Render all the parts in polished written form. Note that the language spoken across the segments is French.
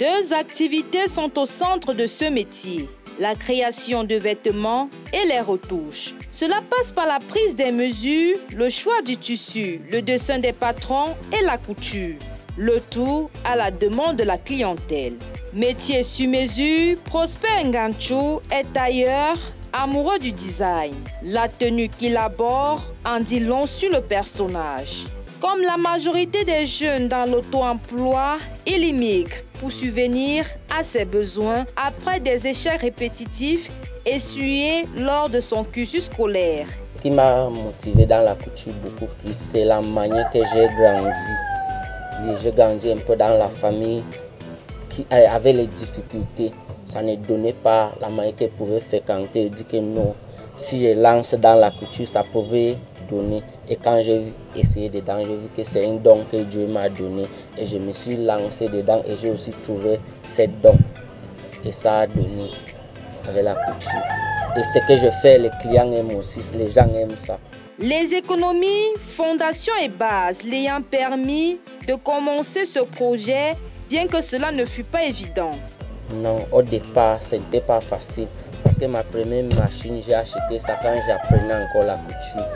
Deux activités sont au centre de ce métier. La création de vêtements et les retouches. Cela passe par la prise des mesures, le choix du tissu, le dessin des patrons et la couture. Le tout à la demande de la clientèle. Métier sur mesure, Prosper Nganchou est tailleur amoureux du design. La tenue qu'il aborde en dit long sur le personnage. Comme la majorité des jeunes dans l'auto-emploi, il immigre pour subvenir à ses besoins après des échecs répétitifs essuyés lors de son cursus scolaire. Ce qui m'a motivé dans la couture beaucoup plus, c'est la manière que j'ai grandi. J'ai grandi un peu dans la famille qui avait les difficultés. Ça ne donnait pas la manière qu'elle pouvait fréquenter. Elle dit que non, si je lance dans la couture, ça pouvait donner. Et quand j'ai essayé dedans, j'ai vu que c'est un don que Dieu m'a donné. Et je me suis lancé dedans et j'ai aussi trouvé cette don. Et ça a donné avec la couture. Et ce que je fais, les clients aiment aussi, les gens aiment ça. Les économies, fondation et base l'ayant permis de commencer ce projet, bien que cela ne fut pas évident. Non, au départ, ce n'était pas facile. Parce que ma première machine, j'ai acheté ça quand j'apprenais encore la couture.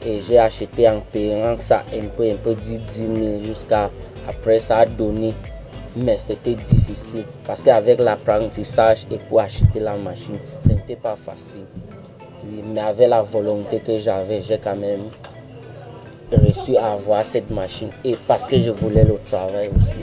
Et j'ai acheté en payant ça un peu 10 000 jusqu'à après ça a donné. Mais c'était difficile parce qu'avec l'apprentissage et pour acheter la machine, ce n'était pas facile. Oui, mais avec la volonté que j'avais, j'ai quand même réussi à avoir cette machine. Et parce que je voulais le travail aussi.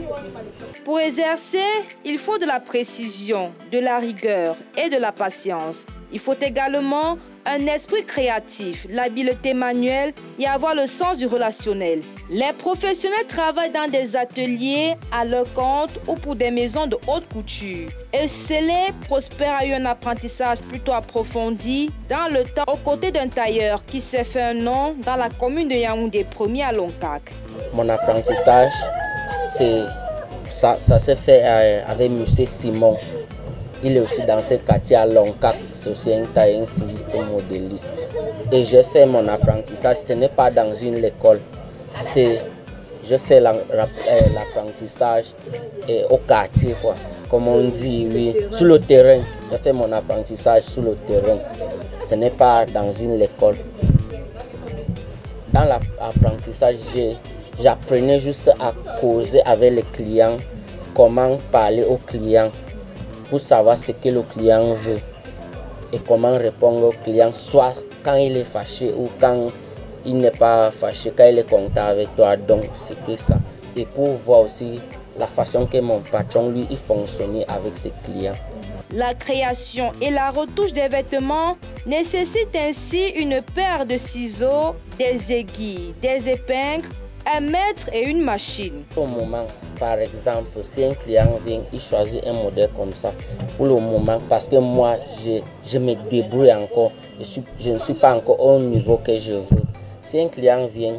Pour exercer, il faut de la précision, de la rigueur et de la patience. Il faut également un esprit créatif, l'habileté manuelle et avoir le sens du relationnel. Les professionnels travaillent dans des ateliers à leur compte ou pour des maisons de haute couture. Et Célé Prosper a eu un apprentissage plutôt approfondi dans le temps aux côtés d'un tailleur qui s'est fait un nom dans la commune de Yaoundé, premier à Loncac. Mon apprentissage, ça s'est fait avec M. Simon. Il est aussi dans ce quartier à Loncac, c'est aussi un tailleur, un styliste, un modéliste. Et j'ai fait mon apprentissage, ce n'est pas dans une école, je fais l'apprentissage au quartier, quoi. Comme on dit, oui, sur le terrain. J'ai fait mon apprentissage sur le terrain, ce n'est pas dans une école. Dans l'apprentissage, j'apprenais juste à causer avec les clients, comment parler aux clients, pour savoir ce que le client veut et comment répondre au client, soit quand il est fâché ou quand il n'est pas fâché, quand il est content avec toi. Donc c'était ça. Et pour voir aussi la façon que mon patron, lui, il fonctionnait avec ses clients. La création et la retouche des vêtements nécessitent ainsi une paire de ciseaux, des aiguilles, des épingles, un mètre et une machine. Au moment, par exemple, si un client vient, il choisit un modèle comme ça. Pour le moment, parce que moi, je me débrouille encore. Je ne suis pas encore au niveau que je veux. Si un client vient,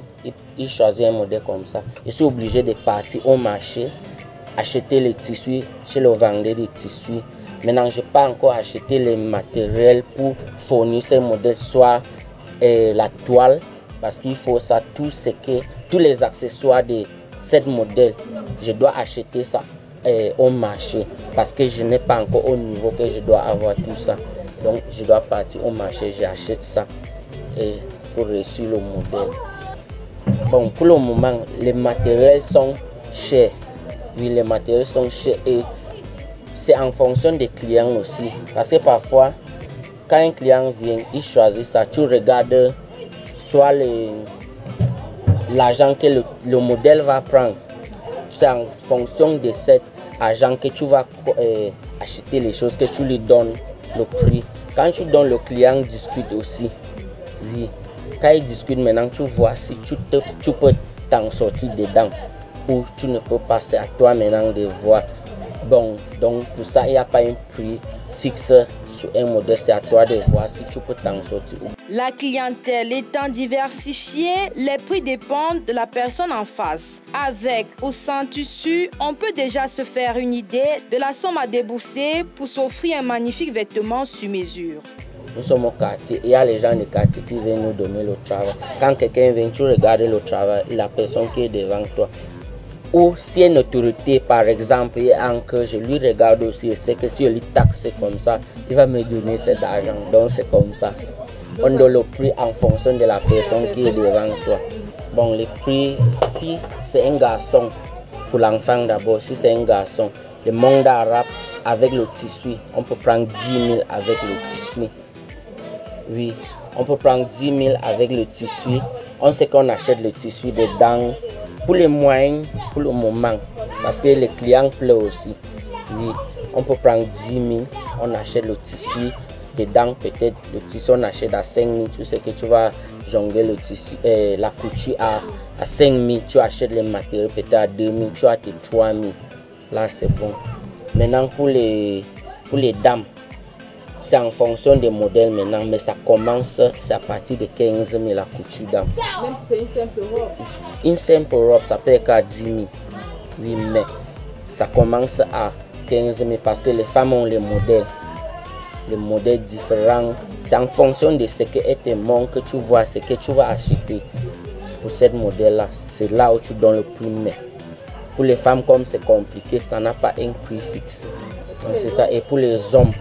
il choisit un modèle comme ça. Je suis obligé de partir au marché, acheter les tissus chez le vendeur de tissus. Maintenant, je n'ai pas encore acheté les matériels pour fournir ce modèle, soit la toile, parce qu'il faut ça, tous les accessoires de ce modèle, je dois acheter ça au marché parce que je n'ai pas encore au niveau que je dois avoir tout ça. Donc je dois partir au marché, j'achète ça pour réussir le modèle. Bon, pour le moment, les matériels sont chers. Oui, les matériels sont chers et c'est en fonction des clients aussi. Parce que parfois, quand un client vient, il choisit ça, tu regardes soit l'argent que le modèle va prendre. C'est en fonction de cet argent que tu vas acheter les choses, que tu lui donnes le prix. Quand tu donnes, le client discute aussi. Oui. Quand il discute maintenant, tu vois si tu peux t'en sortir dedans ou tu ne peux pas. C'est à toi maintenant de voir. Bon, donc pour ça, il n'y a pas un prix fixe sur un modèle, c'est à toi de voir si tu peux t'en sortir. La clientèle étant diversifiée, les prix dépendent de la personne en face. Avec ou sans tissu, on peut déjà se faire une idée de la somme à débourser pour s'offrir un magnifique vêtement sur mesure. Nous sommes au quartier, il y a les gens du quartier qui viennent nous donner le travail. Quand quelqu'un vient, tu regardes le travail, la personne qui est devant toi. Ou si une autorité, par exemple, que je lui regarde aussi, c'est que si je lui taxe comme ça, il va me donner cet argent. Donc c'est comme ça. On donne le prix en fonction de la personne qui est devant toi. Bon, le prix, si c'est un garçon, pour l'enfant d'abord, si c'est un garçon, le monde arabe avec le tissu, on peut prendre 10 000 avec le tissu. Oui, on peut prendre 10 000 avec le tissu. On sait qu'on achète le tissu dedans. Pour les moyens, pour le moment, parce que les clients pleurent aussi. Oui, on peut prendre 10 000, on achète le tissu, dedans peut-être le tissu on achète à 5 000, tu sais que tu vas jongler le tissu, la couture à 5 000, tu achètes les matériaux peut-être à 2 000, tu as tes 3 000, là c'est bon. Maintenant pour les dames, c'est en fonction des modèles maintenant, mais ça commence, c'est à partir de 15 000 la couture dame. Même si c'est une simple robe? Une simple robe, ça peut être à 10 000. Oui, mais ça commence à 15 000 parce que les femmes ont les modèles différents. C'est en fonction de ce que est montre que tu vois, ce que tu vas acheter pour cette modèle-là. C'est là où tu donnes le prix. Mais pour les femmes, comme c'est compliqué, ça n'a pas un prix fixe. Donc c'est ça. Et pour les hommes,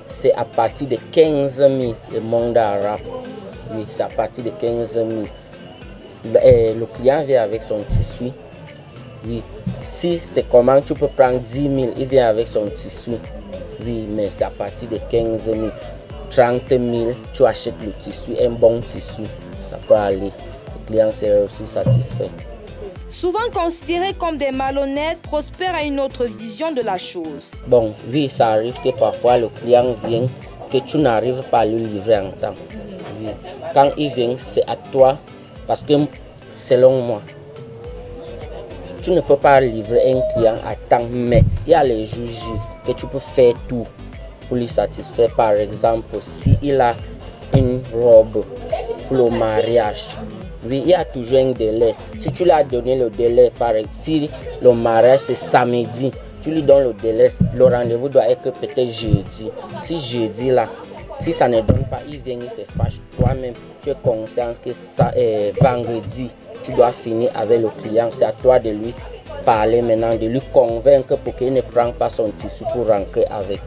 c'est à partir de 15 000, le monde arabe. Oui, c'est à partir de 15 000. Le client vient avec son tissu. Oui. Si c'est comment tu peux prendre 10 000, il vient avec son tissu. Oui, mais c'est à partir de 15 000, 30 000, tu achètes le tissu, un bon tissu. Ça peut aller. Le client sera aussi satisfait. Souvent considérés comme des malhonnêtes, Prosper a une autre vision de la chose. Bon, oui, ça arrive que parfois le client vient, que tu n'arrives pas à le livrer en temps. Oui. Quand il vient, c'est à toi, parce que selon moi, tu ne peux pas livrer un client à temps, mais il y a les jours que tu peux faire tout pour lui satisfaire. Par exemple, s'il a une robe pour le mariage, oui, il y a toujours un délai. Si tu lui as donné le délai, par exemple, si le mariage c'est samedi, tu lui donnes le délai, le rendez-vous doit être peut-être jeudi. Si jeudi là, si ça ne donne pas, il vient, il se fâche. Toi-même, tu es conscient que ça est vendredi, tu dois finir avec le client. C'est à toi de lui parler maintenant, de lui convaincre pour qu'il ne prenne pas son tissu pour rentrer avec.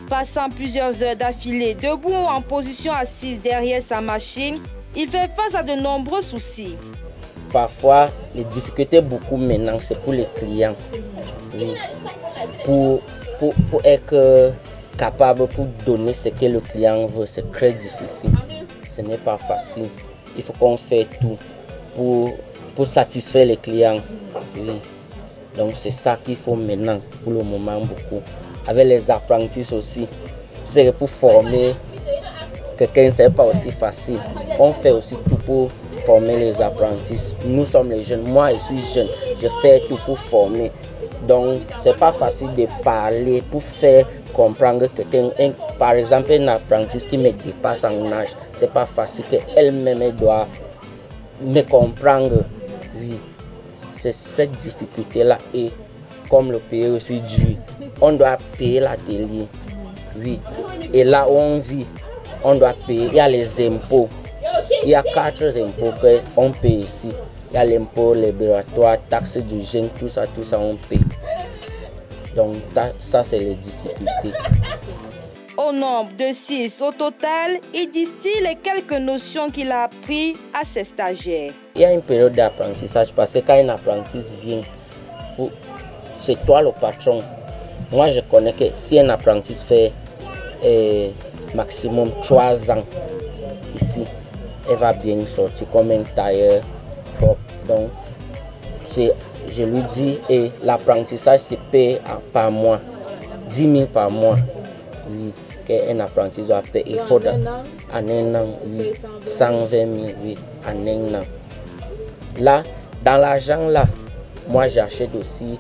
Passant plusieurs heures d'affilée, debout ou en position assise derrière sa machine, il fait face à de nombreux soucis. Parfois, les difficultés beaucoup maintenant, c'est pour les clients. Oui. Pour être capable pour donner ce que le client veut, c'est très difficile. Ce n'est pas facile. Il faut qu'on fasse tout pour satisfaire les clients. Oui. Donc c'est ça qu'il faut maintenant, pour le moment, beaucoup. Avec les apprentis aussi, c'est pour former quelqu'un, ce n'est pas aussi facile. On fait aussi tout pour former les apprentis. Nous sommes les jeunes, moi je suis jeune, je fais tout pour former. Donc ce n'est pas facile de parler pour faire comprendre quelqu'un. Par exemple, un apprenti qui me dépasse en âge, ce n'est pas facile qu'elle-même doit me comprendre. Oui, c'est cette difficulté-là. Et comme le pays aussi dur, on doit payer l'atelier. Oui, et là où on vit, on doit payer. Il y a les impôts. Il y a 4 impôts qu'on paye ici. Il y a l'impôt libératoire, taxe du jeune, tout ça on paye. Donc ça c'est les difficultés. Au nombre de 6 au total, il distille les quelques notions qu'il a apprises à ses stagiaires. Il y a une période d'apprentissage parce que quand un apprenti vient, c'est toi le patron. Moi je connais que si un apprenti fait maximum 3 ans ici, elle va bien sortir comme un tailleur propre. Donc je lui dis, et l'apprentissage se paye par mois, 10 000 par mois. Oui, qu'un apprenti doit payer. Il faut en un an, oui, 120 000, oui, en un an. Là, dans l'argent là, moi j'achète aussi,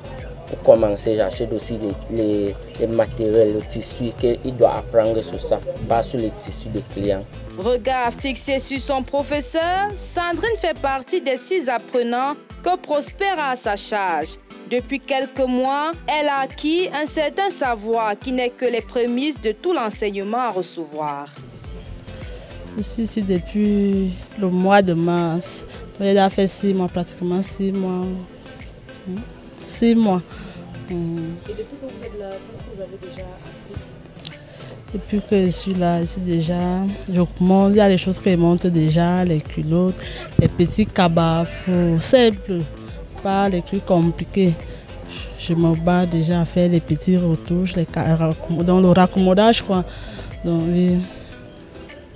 pour commencer, j'achète aussi les matériels, le tissu, qu'il doit apprendre sur ça, pas sur les tissus des clients. Regard fixé sur son professeur, Sandrine fait partie des 6 apprenants que Prosper a à sa charge. Depuis quelques mois, elle a acquis un certain savoir qui n'est que les prémices de tout l'enseignement à recevoir. Je suis ici depuis le mois de mars. J'ai fait 6 mois, pratiquement 6 mois. 6 mois. Et depuis que vous êtes là, qu'est-ce que vous avez déjà appris? Depuis que je suis là, je monte, il y a des choses qui montent déjà, les culottes, les petits cabas simples, pas les trucs compliqués. Je me bats déjà à faire les petits retouches, dans le raccommodage, quoi. Donc, oui.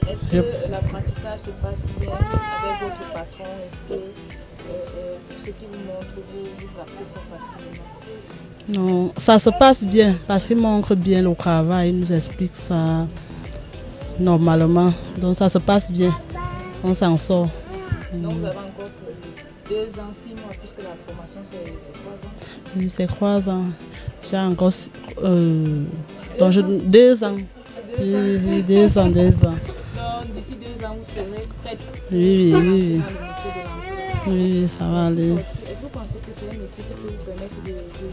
Est-ce que l'apprentissage se passe bien avec votre patron? Est-ce que ce qu'il vous montre, vous captez ça facilement? Non, ça se passe bien parce qu'il montre bien le travail, il nous explique ça normalement. Donc ça se passe bien, on s'en sort. Donc vous avez encore 2 ans, 6 mois, puisque la formation c'est 3 ans? Oui, c'est 3 ans. J'ai encore 2 ans. Oui, 2 ans, 2 ans. Donc d'ici 2 ans, vous serez prête? Oui. Oui, ça va aller. Est-ce que vous pensez que c'est un métier qui peut vous permettre de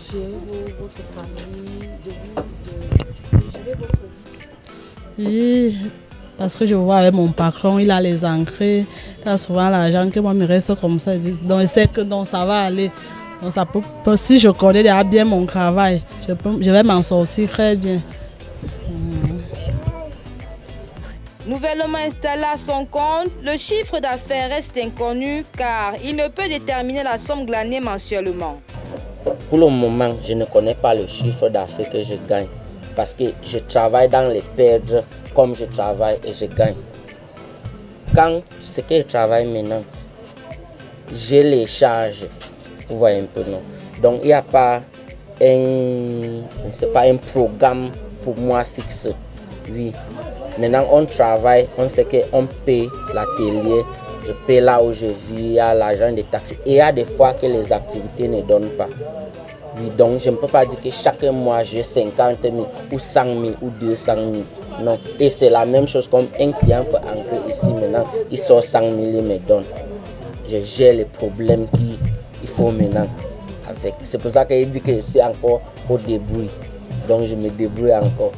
gérer votre famille, de gérer votre vie? Oui, parce que je vois avec mon patron, il a les engrais, il a souvent l'argent que moi me reste comme ça. Donc je sais que ça va aller. Donc ça peut, si je connais déjà bien mon travail, je vais m'en sortir très bien. Nouvellement installé à son compte, le chiffre d'affaires reste inconnu car il ne peut déterminer la somme glanée mensuellement. Pour le moment, je ne connais pas le chiffre d'affaires que je gagne parce que je travaille dans les perdre comme je travaille et je gagne. Quand ce que je travaille maintenant, j'ai les charges, vous voyez un peu, non? Donc il n'y a pas un programme pour moi fixe. Oui. Maintenant, on travaille, on sait qu'on paye l'atelier, je paye là où je vis, il y a l'argent des taxes. Et il y a des fois que les activités ne donnent pas. Oui, donc, je ne peux pas dire que chaque mois, j'ai 50 000 ou 100 000 ou 200 000. Non. Et c'est la même chose comme un client peut entrer ici maintenant, il sort 100 000 et me donne. Je gère les problèmes qu'il faut maintenant avec. C'est pour ça qu'il dit que je suis encore au débrouille. Donc, je me débrouille encore.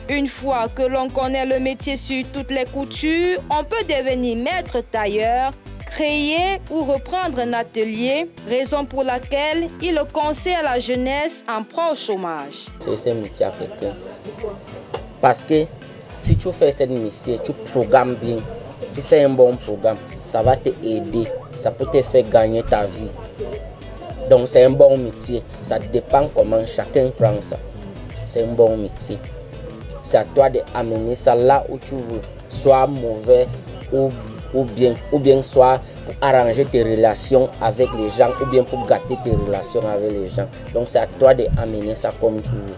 Une fois que l'on connaît le métier sur toutes les coutures, on peut devenir maître tailleur, créer ou reprendre un atelier, raison pour laquelle il le conseille à la jeunesse en proie au chômage. C'est ce métier à quelqu'un. Parce que si tu fais ce métier, tu programmes bien, tu fais un bon programme, ça va t'aider, ça peut te faire gagner ta vie. Donc c'est un bon métier, ça dépend comment chacun prend ça. C'est un bon métier. C'est à toi d'amener ça là où tu veux, soit mauvais ou bien soit pour arranger tes relations avec les gens ou bien pour gâter tes relations avec les gens. Donc c'est à toi d'amener ça comme tu veux.